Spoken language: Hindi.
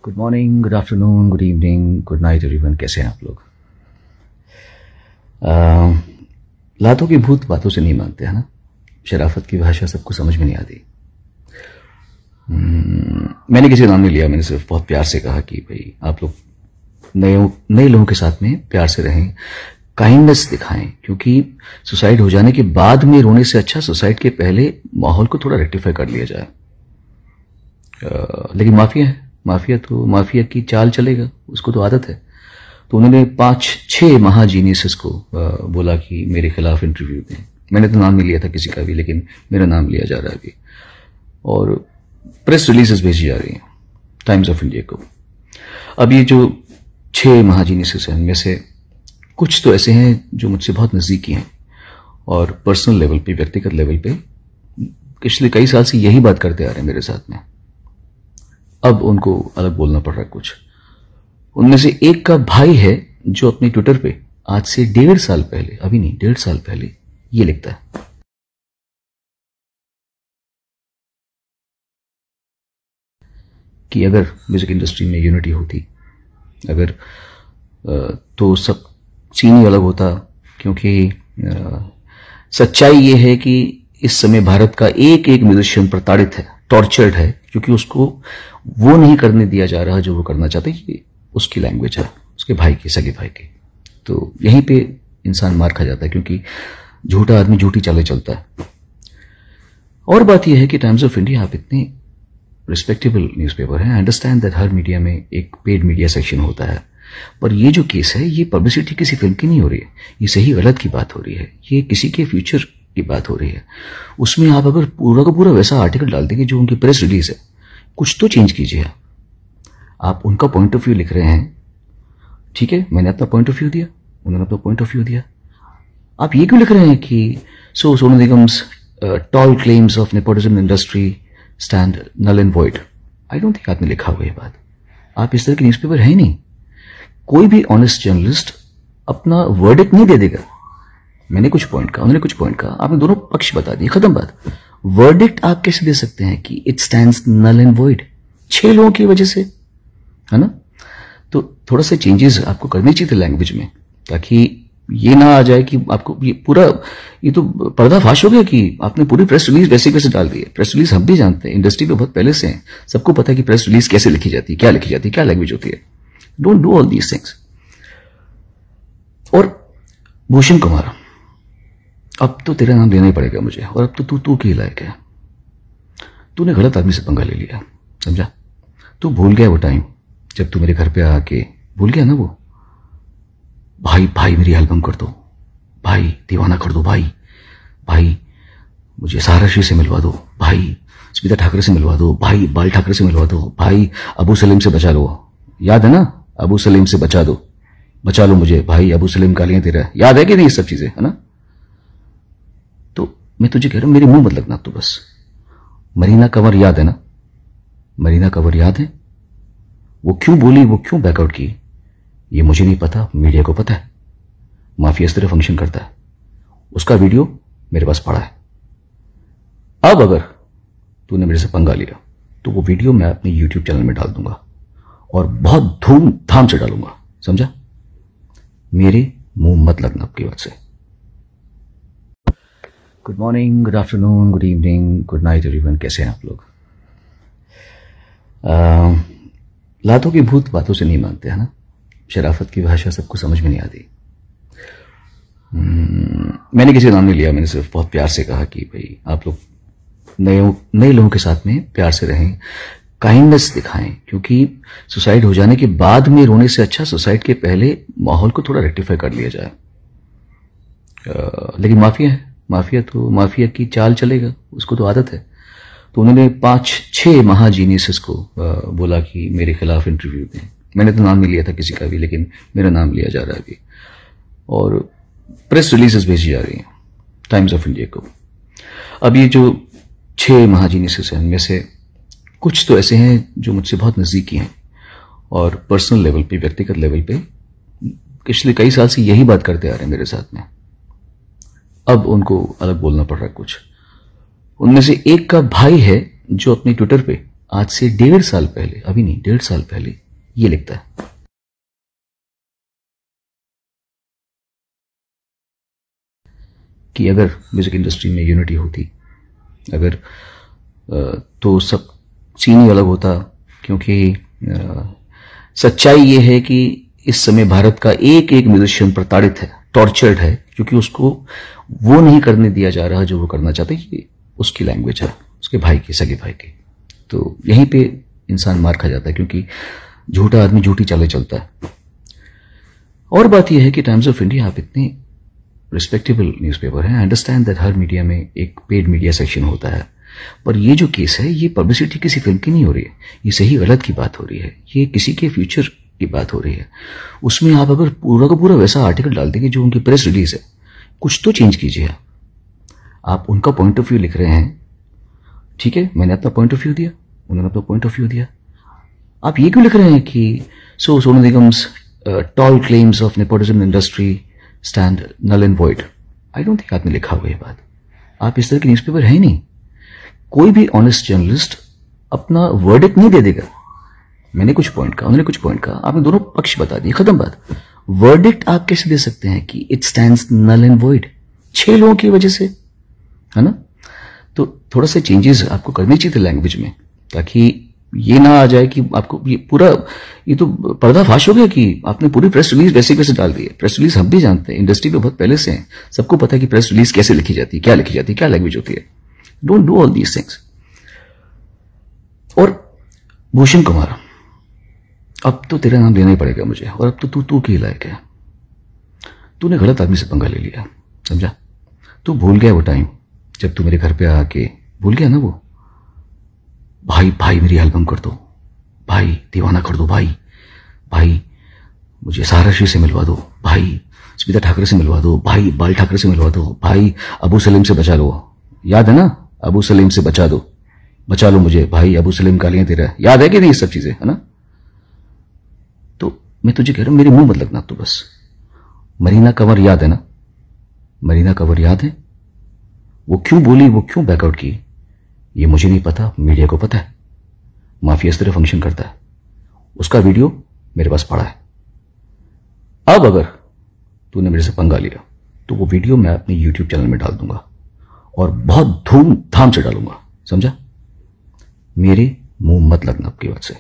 Good morning, good afternoon, good evening, good night everyone. कैसे हैं आप लोग? लातों की भूत बातों से नहीं मानते, है ना। शराफत की भाषा सबको समझ में नहीं आती। मैंने किसी नाम नहीं लिया, मैंने सिर्फ बहुत प्यार से कहा कि भाई आप लोग नए लोगों के साथ में प्यार से रहें, काइंडनेस दिखाएं, क्योंकि सुसाइड हो जाने के बाद में रोने से अच्छा सुसाइड के पहले माहौल को थोड़ा रेक्टिफाई कर लिया जाए। लेकिन माफिया है, माफिया की चाल चलेगा, उसको तो आदत है। तो उन्होंने 5-6 महाजीनियस को बोला कि मेरे खिलाफ इंटरव्यू दें। मैंने तो नाम नहीं लिया था किसी का भी, लेकिन मेरा नाम लिया जा रहा है अभी, और प्रेस रिलीजेस भेजी जा रही हैं टाइम्स ऑफ इंडिया को। अब ये जो 6 महाजीनियस हैं, इनमें से कुछ तो ऐसे हैं जो मुझसे बहुत नजदीकी हैं और पर्सनल लेवल पे, व्यक्तिगत लेवल पे पिछले कई साल से यही बात करते आ रहे हैं मेरे साथ में। अब उनको अलग बोलना पड़ रहा है कुछ। उनमें से एक का भाई है जो अपने ट्विटर पे आज से 1.5 साल पहले, अभी नहीं 1.5 साल पहले, ये लिखता है कि अगर म्यूजिक इंडस्ट्री में यूनिटी होती, अगर तो सब सीन ही अलग होता, क्योंकि सच्चाई ये है कि इस समय भारत का एक एक म्यूजिशियन प्रताड़ित है, टॉर्चर्ड है, क्योंकि उसको वो नहीं करने दिया जा रहा जो वो करना चाहता है। कि उसकी लैंग्वेज है, उसके भाई की, सगे भाई की। तो यहीं पे इंसान मार खा जाता है, क्योंकि झूठा आदमी झूठी चालें चलता है। और बात यह है कि टाइम्स ऑफ इंडिया आप इतने रिस्पेक्टेबल न्यूज़पेपर है। I understand that her media में एक पेड मीडिया सेक्शन होता है, पर ये जो केस है, ये पब्लिसिटी किसी फिल्म की नहीं हो रही है, ये सही गलत की बात हो रही है, ये किसी के फ्यूचर की बात हो रही है। उसमें आप अगर पूरा का पूरा वैसा आर्टिकल डाल देंगे जो उनकी प्रेस रिलीज है, कुछ तो चेंज कीजिए। आप उनका पॉइंट ऑफ व्यू लिख रहे हैं, ठीक है, मैंने अपना पॉइंट ऑफ व्यू दिया, उन्होंने अपना पॉइंट ऑफ व्यू दिया। आप ये क्यों लिख रहे हैं कि Sonu Nigam's tall claims of nepotism industry stand null and void? I don't think आपने लिखा हुआ ये बात। आप इस तरह के न्यूज़पेपर है नहीं। कोई भी ऑनेस्ट जर्नलिस्ट अपना वर्डिक्ट नहीं दे देगा। मैंने कुछ पॉइंट कहा, उन्होंने कुछ पॉइंट कहा, आपने दोनों पक्ष बता दिए, खत्म बात। वर्डिक्ट आप कैसे दे सकते हैं कि it stands null and void? 6 लोगों की वजह से, है ना। तो थोड़ा सा चेंजेस आपको करने चाहिए थे लैंग्वेज में, ताकि ये ना आ जाए कि आपको ये तो पर्दाफाश हो गया कि आपने पूरी प्रेस रिलीज वैसे कैसे डाल दी है। प्रेस रिलीज हम भी जानते हैं, इंडस्ट्री पे बहुत पहले से हैं, सबको पता है कि प्रेस रिलीज कैसे लिखी जाती है, क्या लिखी जाती है, क्या लैंग्वेज होती है। Don't do all these things. और भूषण कुमार, अब तो तेरा नाम लेना ही पड़ेगा मुझे, और अब तो तू की लायक है। तूने गलत आदमी से पंगा ले लिया, समझा। तू भूल गया वो टाइम जब तू मेरे घर पे आके, भूल गया ना वो, भाई मेरी एल्बम कर दो, भाई दीवाना कर दो, भाई मुझे सारा श्री से मिलवा दो, भाई स्मिता ठाकरे से मिलवा दो, भाई बाल ठाकरे से मिलवा दो, भाई अबू सलीम से बचा लो। याद है ना, अबू सलीम से बचा लो मुझे, भाई अबू सलीम गालियां तेरा, याद है कि नहीं ये सब चीजें, है ना। तो मैं तुझे कह रहा हूं, मेरे मुंह मत लगना तो बस। मरीना कंवर याद है ना, मरीना कंवर याद है, वो क्यों बोली, वो क्यों बैकआउट की, ये मुझे नहीं पता, मीडिया को पता है। माफिया इस तरह फंक्शन करता है। उसका वीडियो मेरे पास पड़ा है। अब अगर तूने मेरे से पंगा लिया तो वो वीडियो मैं अपने YouTube चैनल में डाल दूंगा, और बहुत धूमधाम से डालूंगा, समझा। मेरे मुंह मत लगना आपकी बात से। Good morning, good afternoon, good evening, good night everyone. कैसे हैं आप लोग? लातों की भूत बातों से नहीं मानते, है ना। शराफत की भाषा सबको समझ में नहीं आती। मैंने किसी नाम नहीं लिया, मैंने सिर्फ बहुत प्यार से कहा कि भाई आप लोग नए लोगों के साथ में प्यार से रहें, काइंडनेस दिखाएं, क्योंकि सुसाइड हो जाने के बाद में रोने से अच्छा सुसाइड के पहले माहौल को थोड़ा रेक्टिफाई कर लिया जाए। लेकिन माफिया है, माफिया की चाल चलेगा, उसको तो आदत है। तो उन्होंने 5-6 महाजीनियस को बोला कि मेरे खिलाफ इंटरव्यू दें। मैंने तो नाम नहीं लिया था किसी का भी, लेकिन मेरा नाम लिया जा रहा है अभी, और प्रेस रिलीजेस भेजी जा रही हैं टाइम्स ऑफ इंडिया को। अब ये जो 6 महाजीनियस हैं, इनमें से कुछ तो ऐसे हैं जो मुझसे बहुत नजदीकी हैं और पर्सनल लेवल पे, व्यक्तिगत लेवल पे पिछले कई साल से यही बात करते आ रहे हैं मेरे साथ में। अब उनको अलग बोलना पड़ रहा है कुछ। उनमें से एक का भाई है जो अपने ट्विटर पे आज से 1.5 साल पहले, अभी नहीं 1.5 साल पहले, ये लिखता है। कि अगर म्यूजिक इंडस्ट्री में यूनिटी होती, अगर तो सब सीन ही अलग होता, क्योंकि सच्चाई ये है कि इस समय भारत का एक एक म्यूजिशियन प्रताड़ित है, टॉर्चर्ड है, क्योंकि उसको वो नहीं करने दिया जा रहा जो वो करना चाहता है। ये उसकी लैंग्वेज है, उसके भाई की, सगे भाई की। तो यहीं पे इंसान मार खा जाता है, क्योंकि झूठा आदमी झूठी चालें चलता है। और बात यह है कि टाइम्स ऑफ इंडिया आप इतने रिस्पेक्टेबल न्यूज़पेपर है। I understand that her media में एक पेड मीडिया सेक्शन होता है, पर ये जो केस है ये पब्लिसिटी किसी फिल्म की नहीं हो रही है, ये सही गलत की बात हो रही है, ये किसी के फ्यूचर की बात हो रही है। उसमें आप अगर पूरा का पूरा वैसा आर्टिकल डाल देंगे जो उनकी प्रेस रिलीज है, कुछ तो चेंज कीजिए। आप उनका पॉइंट ऑफ व्यू लिख रहे हैं, ठीक है, मैंने अपना पॉइंट ऑफ व्यू दिया, उन्होंने अपना पॉइंट ऑफ व्यू दिया। आप ये क्यों लिख रहे हैं कि Sonu Nigam's tall claims of nepotism industry stand null and void? I don't think आपने लिखा हुआ ये बात। आप इस तरह के न्यूज़पेपर है ही नहीं। कोई भी ऑनेस्ट जर्नलिस्ट अपना वर्डिक्ट नहीं दे देगा। मैंने कुछ पॉइंट कहा, उन्होंने कुछ पॉइंट कहा, आपने दोनों पक्ष बता दिए, खत्म बात। वर्डिक्ट आप कैसे दे सकते हैं कि it stands null and void? 6 लोगों की वजह से, है ना? तो थोड़ा सा चेंजेस आपको करने चाहिए थे लैंग्वेज में, ताकि ये ना आ जाए कि आपको ये पूरा, ये तो पर्दाफाश हो गया कि आपने पूरी प्रेस रिलीज वैसे कैसे डाल दी है। प्रेस रिलीज हम भी जानते हैं, इंडस्ट्री पे बहुत पहले से हैं, सबको पता है कि प्रेस रिलीज कैसे लिखी जाती है, क्या लिखी जाती है, क्या लैंग्वेज होती है। Don't do all these things. और भूषण कुमार, अब तो तेरा नाम लेना ही पड़ेगा मुझे, और अब तो तू की लायक है। तूने गलत आदमी से पंगा ले लिया, समझा? तू भूल गया वो टाइम जब तू मेरे घर पे आके, भूल गया ना वो, भाई मेरी एल्बम कर दो, भाई दीवाना कर दो, भाई मुझे सारा श्री से मिलवा दो, भाई स्मिता ठाकरे से मिलवा दो, भाई बाल ठाकरे से मिलवा दो, भाई अबू सलीम से बचा लो। याद है ना? अबू सलीम से बचा लो मुझे, भाई अबू सलीम गालियां दे रहा है। याद है कि नहीं ये सब चीजें, है ना? तो मैं तुझे कह रहा हूं, मेरे मुंह मत लगना तू बस। मरीना कंवर याद है ना? मरीना कंवर याद है? वो क्यों बोली, वो क्यों बैकआउट की, ये मुझे नहीं पता, मीडिया को पता है। माफिया इस तरह फंक्शन करता है। उसका वीडियो मेरे पास पड़ा है। अब अगर तूने मेरे से पंगा लिया तो वो वीडियो मैं अपने YouTube चैनल में डाल दूंगा, और बहुत धूमधाम से डालूंगा, समझा? मेरे मुंह मत लगना आपकी बात से।